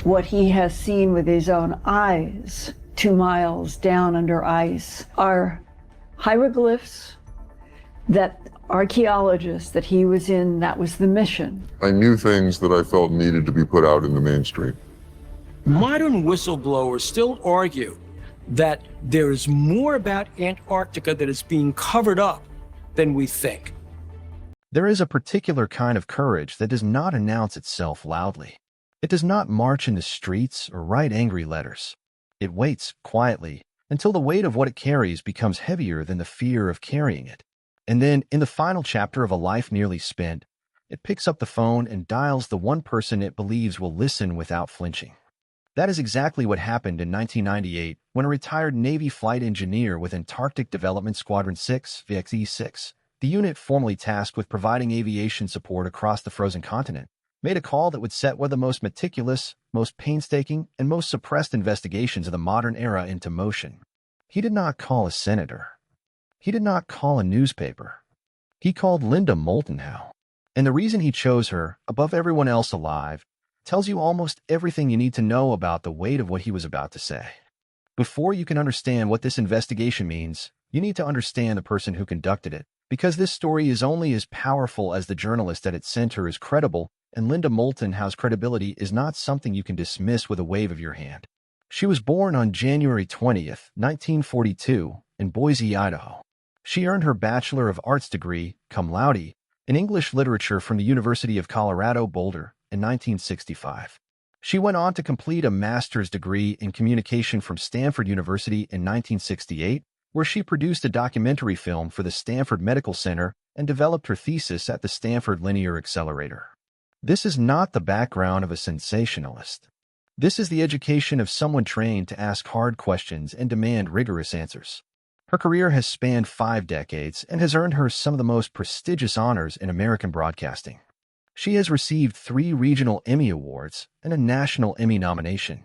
What he has seen with his own eyes 2 miles down under ice are hieroglyphs that archaeologists that he was in, that was the mission. I knew things that I felt needed to be put out in the mainstream. Modern whistleblowers still argue that there is more about Antarctica that is being covered up than we think. There is a particular kind of courage that does not announce itself loudly. It does not march in the streets or write angry letters. It waits quietly until the weight of what it carries becomes heavier than the fear of carrying it. And then, in the final chapter of a life nearly spent, it picks up the phone and dials the one person it believes will listen without flinching. That is exactly what happened in 1998 when a retired Navy flight engineer with Antarctic Development Squadron 6, VXE-6, the unit formerly tasked with providing aviation support across the frozen continent, made a call that would set one of the most meticulous, most painstaking, and most suppressed investigations of the modern era into motion. He did not call a senator. He did not call a newspaper. He called Linda Moulton Howe. And the reason he chose her, above everyone else alive, tells you almost everything you need to know about the weight of what he was about to say. Before you can understand what this investigation means, you need to understand the person who conducted it, because this story is only as powerful as the journalist at its center is credible, and Linda Moulton Howe's credibility is not something you can dismiss with a wave of your hand. She was born on January 20th, 1942, in Boise, Idaho. She earned her Bachelor of Arts degree, cum laude, in English literature from the University of Colorado Boulder in 1965. She went on to complete a master's degree in communication from Stanford University in 1968, where she produced a documentary film for the Stanford Medical Center and developed her thesis at the Stanford Linear Accelerator. This is not the background of a sensationalist. This is the education of someone trained to ask hard questions and demand rigorous answers. Her career has spanned 5 decades and has earned her some of the most prestigious honors in American broadcasting. She has received 3 regional Emmy Awards and a national Emmy nomination.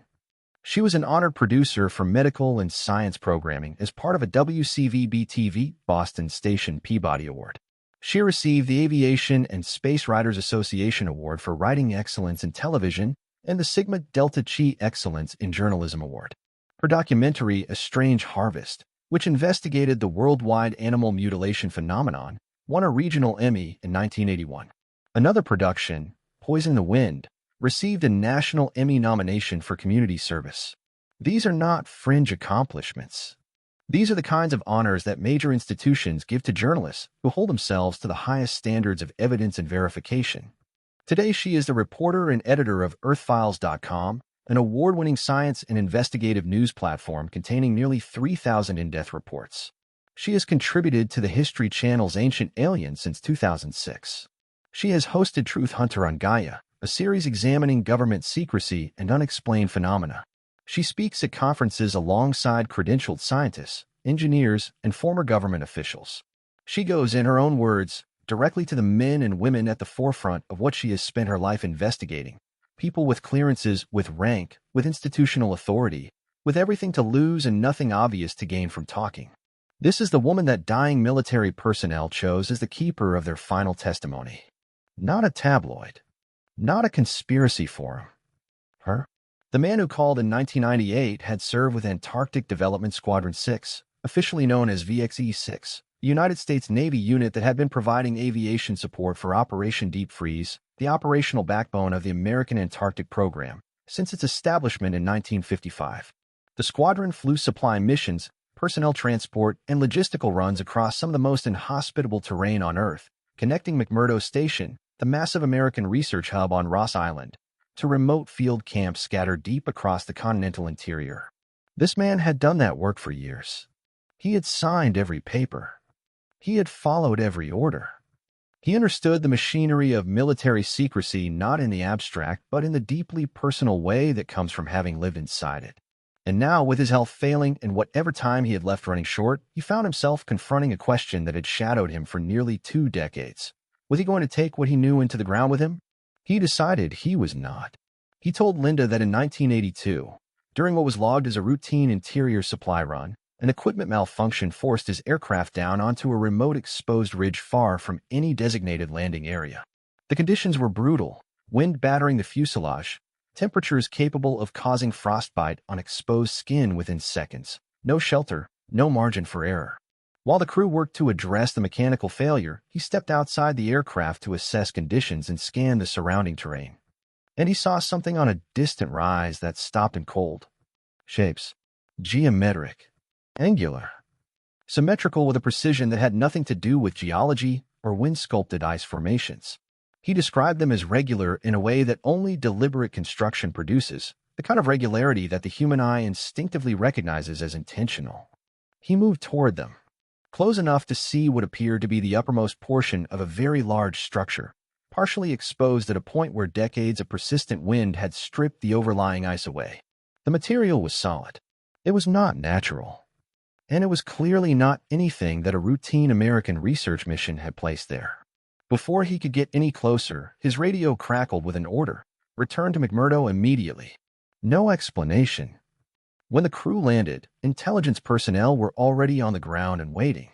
She was an honored producer for medical and science programming as part of a WCVB-TV Boston station Peabody Award. She received the Aviation and Space Writers Association Award for Writing Excellence in Television and the Sigma Delta Chi Excellence in Journalism Award. Her documentary, A Strange Harvest, which investigated the worldwide animal mutilation phenomenon, won a regional Emmy in 1981. Another production, Poison the Wind, received a national Emmy nomination for community service. These are not fringe accomplishments. These are the kinds of honors that major institutions give to journalists who hold themselves to the highest standards of evidence and verification. Today, she is the reporter and editor of EarthFiles.com, an award-winning science and investigative news platform containing nearly 3,000 in-depth reports. She has contributed to the History Channel's Ancient Aliens since 2006. She has hosted Truth Hunter on Gaia, a series examining government secrecy and unexplained phenomena. She speaks at conferences alongside credentialed scientists, engineers, and former government officials. She goes, in her own words, directly to the men and women at the forefront of what she has spent her life investigating. People with clearances, with rank, with institutional authority, with everything to lose and nothing obvious to gain from talking. This is the woman that dying military personnel chose as the keeper of their final testimony. Not a tabloid. Not a conspiracy forum. Her. The man who called in 1998 had served with Antarctic Development Squadron 6, officially known as VXE-6, the United States Navy unit that had been providing aviation support for Operation Deep Freeze, the operational backbone of the American Antarctic program, since its establishment in 1955. The squadron flew supply missions, personnel transport, and logistical runs across some of the most inhospitable terrain on Earth, connecting McMurdo Station, the massive American research hub on Ross Island, to remote field camps scattered deep across the continental interior. This man had done that work for years. He had signed every paper. He had followed every order. He understood the machinery of military secrecy not in the abstract, but in the deeply personal way that comes from having lived inside it. And now, with his health failing and whatever time he had left running short, he found himself confronting a question that had shadowed him for nearly 2 decades. Was he going to take what he knew into the ground with him? He decided he was not. He told Linda that in 1982, during what was logged as a routine interior supply run, an equipment malfunction forced his aircraft down onto a remote exposed ridge far from any designated landing area. The conditions were brutal, wind battering the fuselage, temperatures capable of causing frostbite on exposed skin within seconds. No shelter, no margin for error. While the crew worked to address the mechanical failure, he stepped outside the aircraft to assess conditions and scan the surrounding terrain. And he saw something on a distant rise that stopped him cold. Shapes. Geometric. Angular. Symmetrical with a precision that had nothing to do with geology or wind-sculpted ice formations. He described them as regular in a way that only deliberate construction produces, the kind of regularity that the human eye instinctively recognizes as intentional. He moved toward them, close enough to see what appeared to be the uppermost portion of a very large structure, partially exposed at a point where decades of persistent wind had stripped the overlying ice away. The material was solid. It was not natural. And it was clearly not anything that a routine American research mission had placed there. Before he could get any closer, his radio crackled with an order. Return to McMurdo immediately. No explanation. When the crew landed, intelligence personnel were already on the ground and waiting.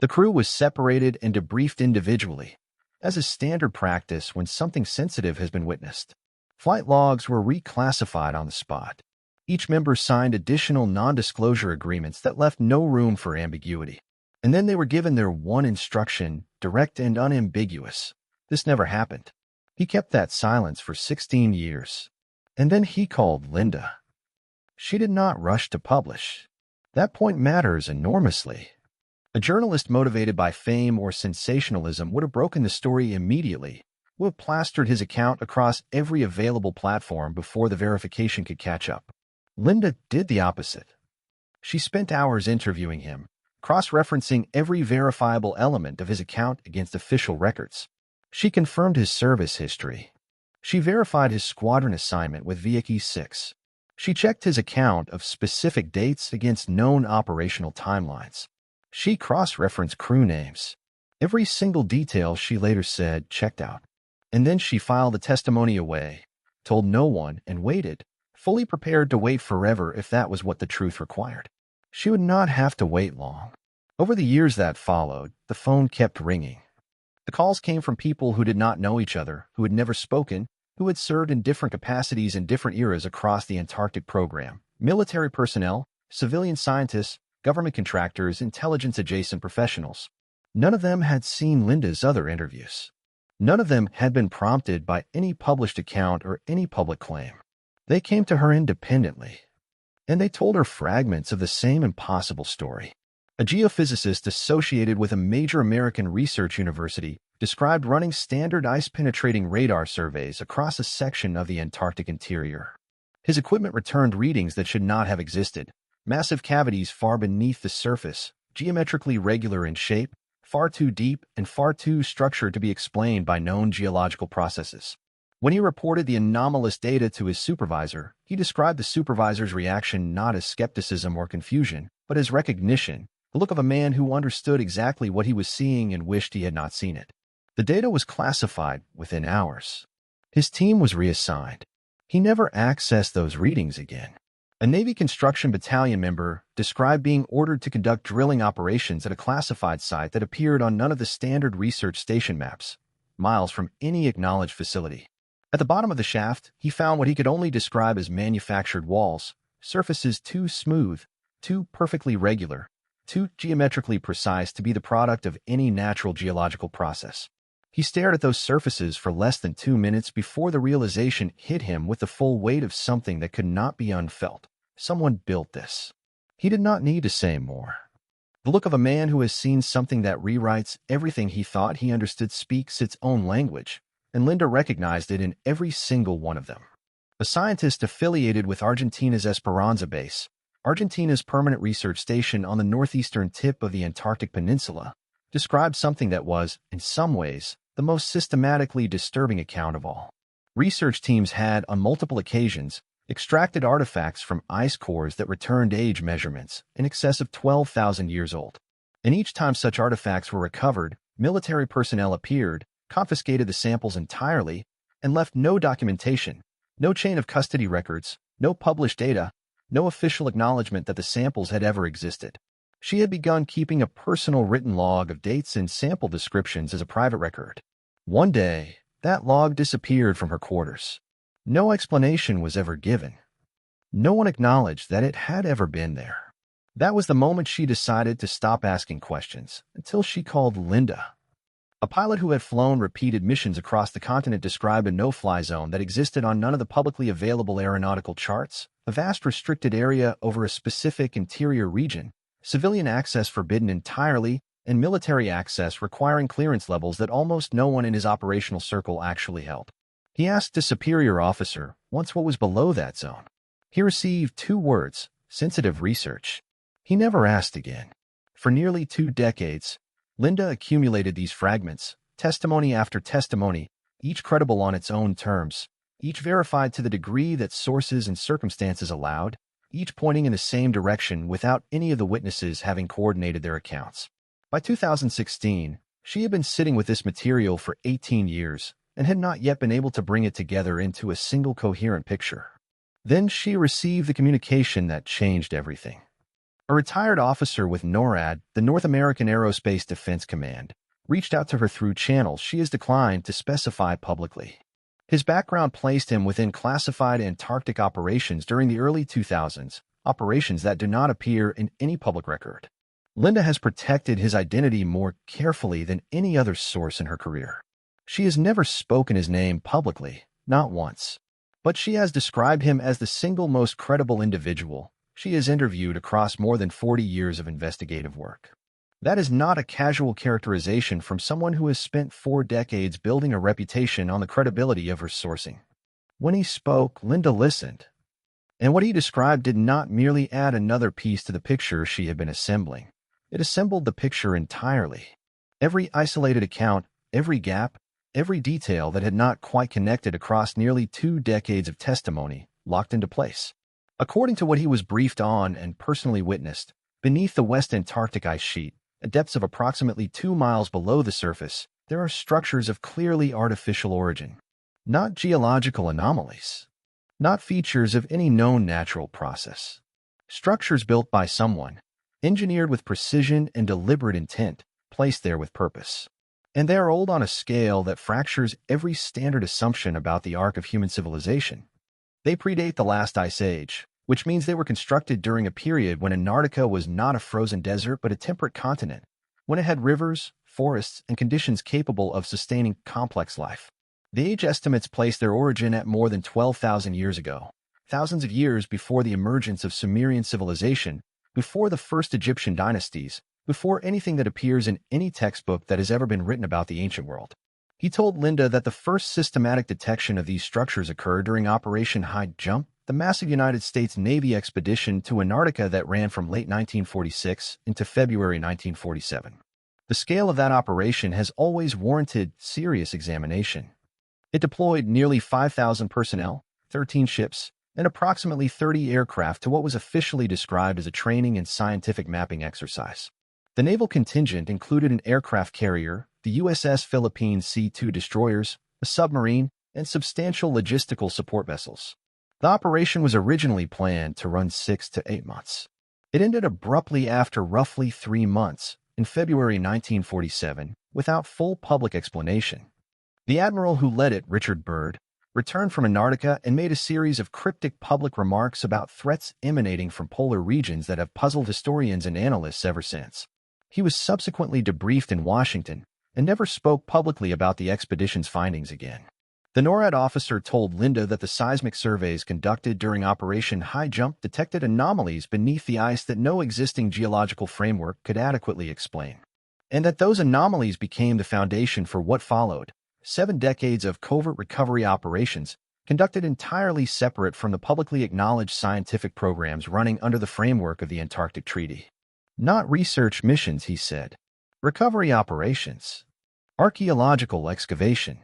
The crew was separated and debriefed individually, as is standard practice when something sensitive has been witnessed. Flight logs were reclassified on the spot. Each member signed additional non-disclosure agreements that left no room for ambiguity. And then they were given their one instruction, direct and unambiguous. This never happened. He kept that silence for 16 years. And then he called Linda. She did not rush to publish. That point matters enormously. A journalist motivated by fame or sensationalism would have broken the story immediately, would have plastered his account across every available platform before the verification could catch up. Linda did the opposite. She spent hours interviewing him, cross-referencing every verifiable element of his account against official records. She confirmed his service history. She verified his squadron assignment with Vicky 6. She checked his account of specific dates against known operational timelines. She cross-referenced crew names. Every single detail, she later said, checked out. And then she filed the testimony away, told no one, and waited, fully prepared to wait forever if that was what the truth required. She would not have to wait long. Over the years that followed, the phone kept ringing. The calls came from people who did not know each other, who had never spoken, who had served in different capacities in different eras across the Antarctic program. Military personnel, civilian scientists, government contractors, intelligence-adjacent professionals. None of them had seen Linda's other interviews. None of them had been prompted by any published account or any public claim. They came to her independently, and they told her fragments of the same impossible story. A geophysicist associated with a major American research university described running standard ice-penetrating radar surveys across a section of the Antarctic interior. His equipment returned readings that should not have existed. Massive cavities far beneath the surface, geometrically regular in shape, far too deep and far too structured to be explained by known geological processes. When he reported the anomalous data to his supervisor, he described the supervisor's reaction not as skepticism or confusion, but as recognition, the look of a man who understood exactly what he was seeing and wished he had not seen it. The data was classified within hours. His team was reassigned. He never accessed those readings again. A Navy construction battalion member described being ordered to conduct drilling operations at a classified site that appeared on none of the standard research station maps, miles from any acknowledged facility. At the bottom of the shaft, he found what he could only describe as manufactured walls, surfaces too smooth, too perfectly regular, too geometrically precise to be the product of any natural geological process. He stared at those surfaces for less than 2 minutes before the realization hit him with the full weight of something that could not be unfelt. Someone built this. He did not need to say more. The look of a man who has seen something that rewrites everything he thought he understood speaks its own language, and Linda recognized it in every single one of them. A scientist affiliated with Argentina's Esperanza base, Argentina's permanent research station on the northeastern tip of the Antarctic Peninsula, described something that was, in some ways, the most systematically disturbing account of all. Research teams had, on multiple occasions, extracted artifacts from ice cores that returned age measurements in excess of 12,000 years old. And each time such artifacts were recovered, military personnel appeared, confiscated the samples entirely, and left no documentation, no chain of custody records, no published data, no official acknowledgement that the samples had ever existed. She had begun keeping a personal written log of dates and sample descriptions as a private record. One day, that log disappeared from her quarters. No explanation was ever given. No one acknowledged that it had ever been there. That was the moment she decided to stop asking questions, until she called Linda. A pilot who had flown repeated missions across the continent described a no-fly zone that existed on none of the publicly available aeronautical charts, a vast restricted area over a specific interior region, civilian access forbidden entirely, and military access requiring clearance levels that almost no one in his operational circle actually held. He asked a superior officer once what was below that zone. He received 2 words: sensitive research. He never asked again. For nearly 2 decades, Linda accumulated these fragments, testimony after testimony, each credible on its own terms, each verified to the degree that sources and circumstances allowed, each pointing in the same direction without any of the witnesses having coordinated their accounts. By 2016, she had been sitting with this material for 18 years and had not yet been able to bring it together into a single coherent picture. Then she received the communication that changed everything. A retired officer with NORAD, the North American Aerospace Defense Command, reached out to her through channels she has declined to specify publicly. His background placed him within classified Antarctic operations during the early 2000s, operations that do not appear in any public record. Linda has protected his identity more carefully than any other source in her career. She has never spoken his name publicly, not once. But she has described him as the single most credible individual she has interviewed across more than 40 years of investigative work. That is not a casual characterization from someone who has spent 4 decades building a reputation on the credibility of her sourcing. When he spoke, Linda listened. And what he described did not merely add another piece to the picture she had been assembling. It assembled the picture entirely. Every isolated account, every gap, every detail that had not quite connected across nearly 2 decades of testimony locked into place. According to what he was briefed on and personally witnessed, beneath the West Antarctic ice sheet, at depths of approximately 2 miles below the surface, there are structures of clearly artificial origin. Not geological anomalies. Not features of any known natural process. Structures built by someone, engineered with precision and deliberate intent, placed there with purpose. And they are old on a scale that fractures every standard assumption about the arc of human civilization. They predate the last ice age, which means they were constructed during a period when Antarctica was not a frozen desert but a temperate continent, when it had rivers, forests, and conditions capable of sustaining complex life. The age estimates place their origin at more than 12,000 years ago, thousands of years before the emergence of Sumerian civilization, before the first Egyptian dynasties, before anything that appears in any textbook that has ever been written about the ancient world. He told Linda that the first systematic detection of these structures occurred during Operation High Jump, the massive United States Navy expedition to Antarctica that ran from late 1946 into February 1947. The scale of that operation has always warranted serious examination. It deployed nearly 5,000 personnel, 13 ships, and approximately 30 aircraft to what was officially described as a training and scientific mapping exercise. The naval contingent included an aircraft carrier, the USS Philippines C-2 destroyers, a submarine, and substantial logistical support vessels. The operation was originally planned to run 6 to 8 months. It ended abruptly after roughly 3 months, in February 1947, without full public explanation. The admiral who led it, Richard Byrd, returned from Antarctica and made a series of cryptic public remarks about threats emanating from polar regions that have puzzled historians and analysts ever since. He was subsequently debriefed in Washington and never spoke publicly about the expedition's findings again. The NORAD officer told Linda that the seismic surveys conducted during Operation High Jump detected anomalies beneath the ice that no existing geological framework could adequately explain, and that those anomalies became the foundation for what followed: 7 decades of covert recovery operations conducted entirely separate from the publicly acknowledged scientific programs running under the framework of the Antarctic Treaty. Not research missions, he said. Recovery operations. Archaeological excavation.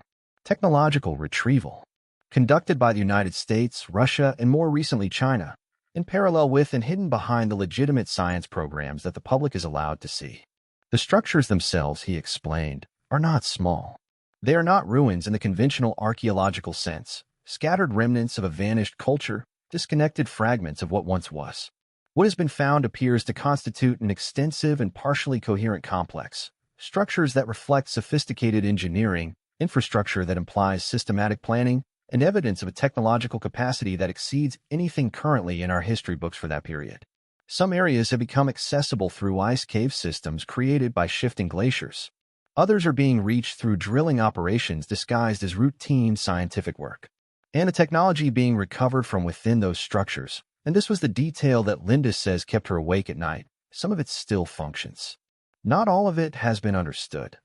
Technological retrieval. Conducted by the United States, Russia, and more recently China, in parallel with and hidden behind the legitimate science programs that the public is allowed to see. The structures themselves, he explained, are not small. They are not ruins in the conventional archaeological sense, scattered remnants of a vanished culture, disconnected fragments of what once was. What has been found appears to constitute an extensive and partially coherent complex, structures that reflect sophisticated engineering, infrastructure that implies systematic planning, and evidence of a technological capacity that exceeds anything currently in our history books for that period. Some areas have become accessible through ice cave systems created by shifting glaciers. Others are being reached through drilling operations disguised as routine scientific work. And a technology being recovered from within those structures. And this was the detail that Linda says kept her awake at night. Some of it still functions. Not all of it has been understood.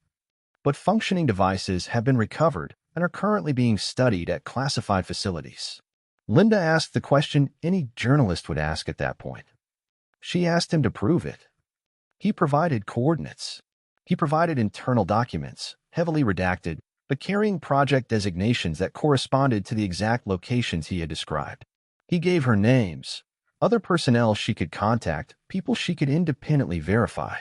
But functioning devices have been recovered and are currently being studied at classified facilities. Linda asked the question any journalist would ask at that point. She asked him to prove it. He provided coordinates. He provided internal documents, heavily redacted, but carrying project designations that corresponded to the exact locations he had described. He gave her names, other personnel she could contact, people she could independently verify.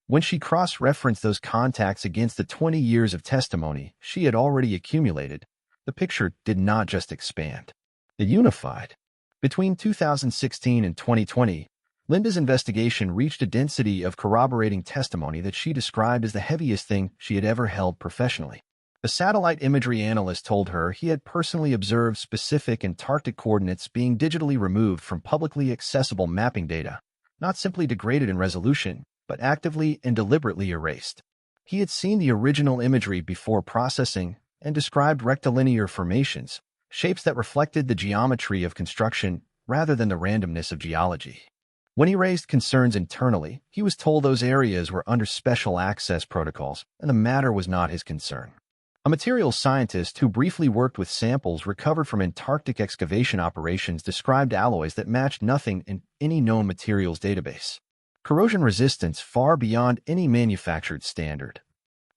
When she cross-referenced those contacts against the 20 years of testimony she had already accumulated, the picture did not just expand. It unified. Between 2016 and 2020, Linda's investigation reached a density of corroborating testimony that she described as the heaviest thing she had ever held professionally. A satellite imagery analyst told her he had personally observed specific Antarctic coordinates being digitally removed from publicly accessible mapping data, not simply degraded in resolution, but actively and deliberately erased. He had seen the original imagery before processing and described rectilinear formations, shapes that reflected the geometry of construction rather than the randomness of geology. When he raised concerns internally, he was told those areas were under special access protocols, and the matter was not his concern. A materials scientist who briefly worked with samples recovered from Antarctic excavation operations described alloys that matched nothing in any known materials database. Corrosion resistance far beyond any manufactured standard.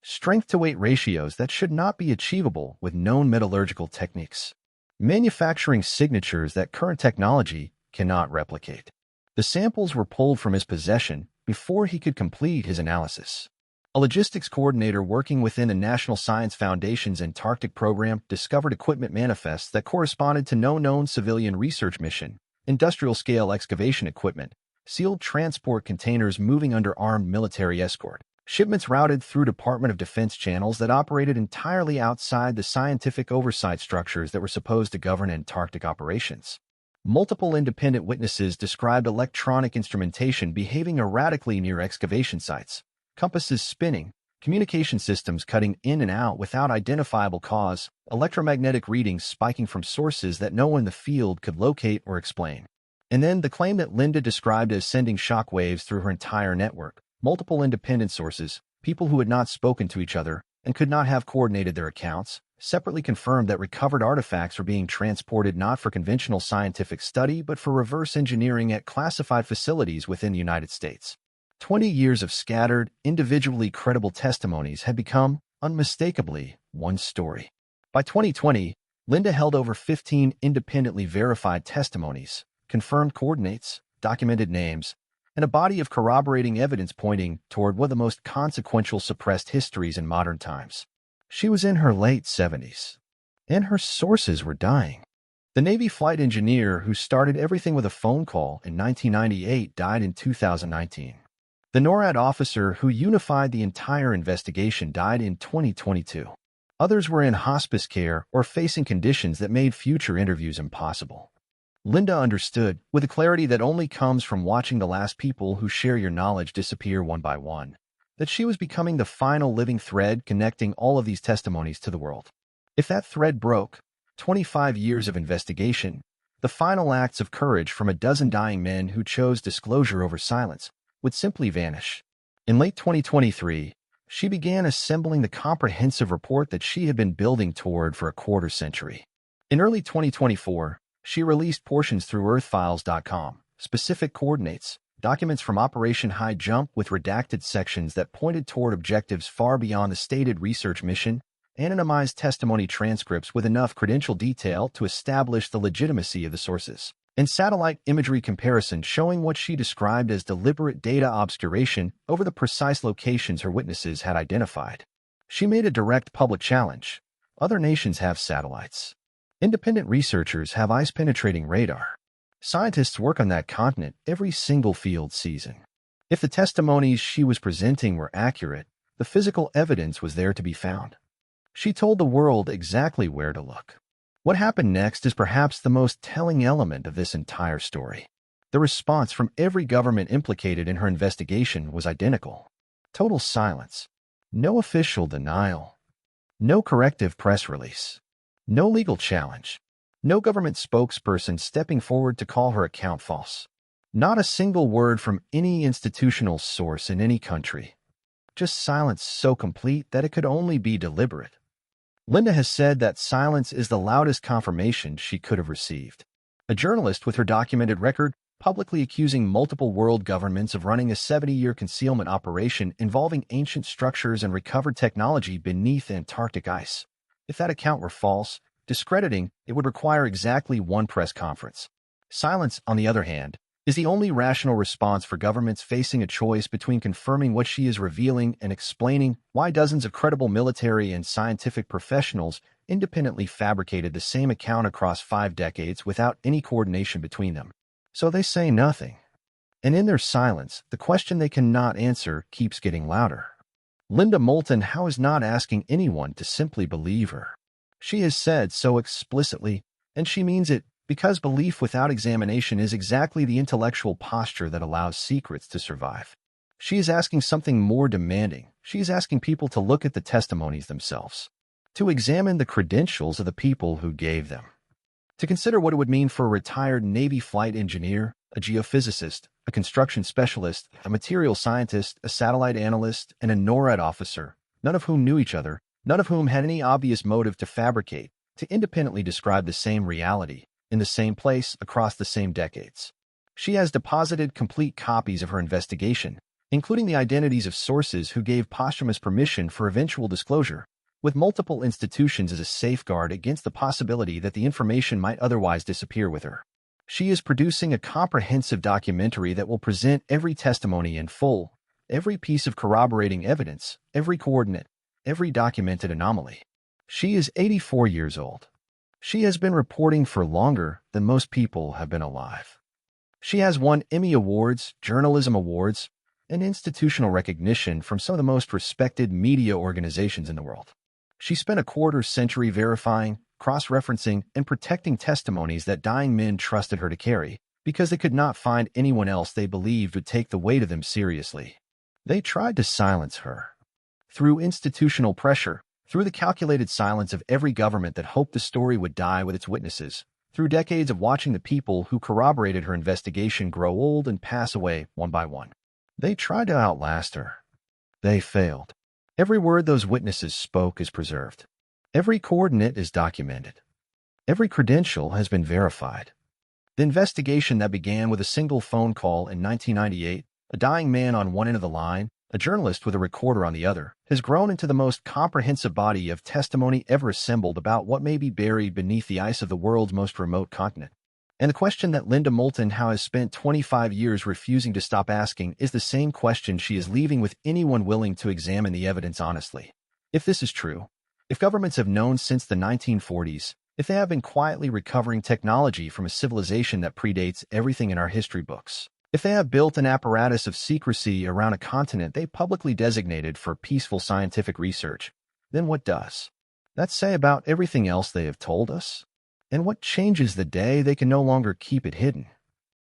Strength-to-weight ratios that should not be achievable with known metallurgical techniques. Manufacturing signatures that current technology cannot replicate. The samples were pulled from his possession before he could complete his analysis. A logistics coordinator working within the National Science Foundation's Antarctic program discovered equipment manifests that corresponded to no known civilian research mission, industrial-scale excavation equipment, sealed transport containers moving under armed military escort, shipments routed through Department of Defense channels that operated entirely outside the scientific oversight structures that were supposed to govern Antarctic operations. Multiple independent witnesses described electronic instrumentation behaving erratically near excavation sites, compasses spinning, communication systems cutting in and out without identifiable cause, electromagnetic readings spiking from sources that no one in the field could locate or explain. And then the claim that Linda described as sending shock waves through her entire network, multiple independent sources, people who had not spoken to each other and could not have coordinated their accounts, separately confirmed that recovered artifacts were being transported not for conventional scientific study but for reverse engineering at classified facilities within the United States. 20 years of scattered, individually credible testimonies had become, unmistakably, one story. By 2020, Linda held over 15 independently verified testimonies, confirmed coordinates, documented names, and a body of corroborating evidence pointing toward one of the most consequential suppressed histories in modern times. She was in her late 70s, and her sources were dying. The Navy flight engineer who started everything with a phone call in 1998 died in 2019. The NORAD officer who unified the entire investigation died in 2022. Others were in hospice care or facing conditions that made future interviews impossible. Linda understood, with a clarity that only comes from watching the last people who share your knowledge disappear one by one, that she was becoming the final living thread connecting all of these testimonies to the world. If that thread broke, 25 years of investigation, the final acts of courage from a dozen dying men who chose disclosure over silence, would simply vanish. In late 2023, she began assembling the comprehensive report that she had been building toward for a quarter century. In early 2024, she released portions through earthfiles.com, specific coordinates, documents from Operation High Jump with redacted sections that pointed toward objectives far beyond the stated research mission, anonymized testimony transcripts with enough credential detail to establish the legitimacy of the sources, and satellite imagery comparison showing what she described as deliberate data obscuration over the precise locations her witnesses had identified. She made a direct public challenge. Other nations have satellites. Independent researchers have ice-penetrating radar. Scientists work on that continent every single field season. If the testimonies she was presenting were accurate, the physical evidence was there to be found. She told the world exactly where to look. What happened next is perhaps the most telling element of this entire story. The response from every government implicated in her investigation was identical. Total silence. No official denial. No corrective press release. No legal challenge. No government spokesperson stepping forward to call her account false. Not a single word from any institutional source in any country. Just silence so complete that it could only be deliberate. Linda has said that silence is the loudest confirmation she could have received. A journalist with her documented record publicly accusing multiple world governments of running a 70-year concealment operation involving ancient structures and recovered technology beneath Antarctic ice. If that account were false, discrediting, it would require exactly one press conference. Silence, on the other hand, is the only rational response for governments facing a choice between confirming what she is revealing and explaining why dozens of credible military and scientific professionals independently fabricated the same account across 5 decades without any coordination between them. So they say nothing. And in their silence, the question they cannot answer keeps getting louder. Linda Moulton Howe is not asking anyone to simply believe her. She has said so explicitly, and she means it, because belief without examination is exactly the intellectual posture that allows secrets to survive. She is asking something more demanding. She is asking people to look at the testimonies themselves, to examine the credentials of the people who gave them, to consider what it would mean for a retired Navy flight engineer, a geophysicist, a construction specialist, a material scientist, a satellite analyst, and a NORAD officer, none of whom knew each other, none of whom had any obvious motive to fabricate, to independently describe the same reality, in the same place, across the same decades. She has deposited complete copies of her investigation, including the identities of sources who gave posthumous permission for eventual disclosure, with multiple institutions as a safeguard against the possibility that the information might otherwise disappear with her. She is producing a comprehensive documentary that will present every testimony in full, every piece of corroborating evidence, every coordinate, every documented anomaly. She is 84 years old. She has been reporting for longer than most people have been alive. She has won Emmy Awards, journalism awards, and institutional recognition from some of the most respected media organizations in the world. She spent a quarter-century verifying, cross-referencing, and protecting testimonies that dying men trusted her to carry because they could not find anyone else they believed would take the weight of them seriously. They tried to silence her. Through institutional pressure, through the calculated silence of every government that hoped the story would die with its witnesses, through decades of watching the people who corroborated her investigation grow old and pass away one by one. They tried to outlast her. They failed. Every word those witnesses spoke is preserved. Every coordinate is documented. Every credential has been verified. The investigation that began with a single phone call in 1998, a dying man on one end of the line, a journalist with a recorder on the other, has grown into the most comprehensive body of testimony ever assembled about what may be buried beneath the ice of the world's most remote continent. And the question that Linda Moulton Howe has spent 25 years refusing to stop asking is the same question she is leaving with anyone willing to examine the evidence honestly. If this is true, if governments have known since the 1940s, if they have been quietly recovering technology from a civilization that predates everything in our history books, if they have built an apparatus of secrecy around a continent they publicly designated for peaceful scientific research, then what does that say about everything else they have told us? And what changes the day they can no longer keep it hidden?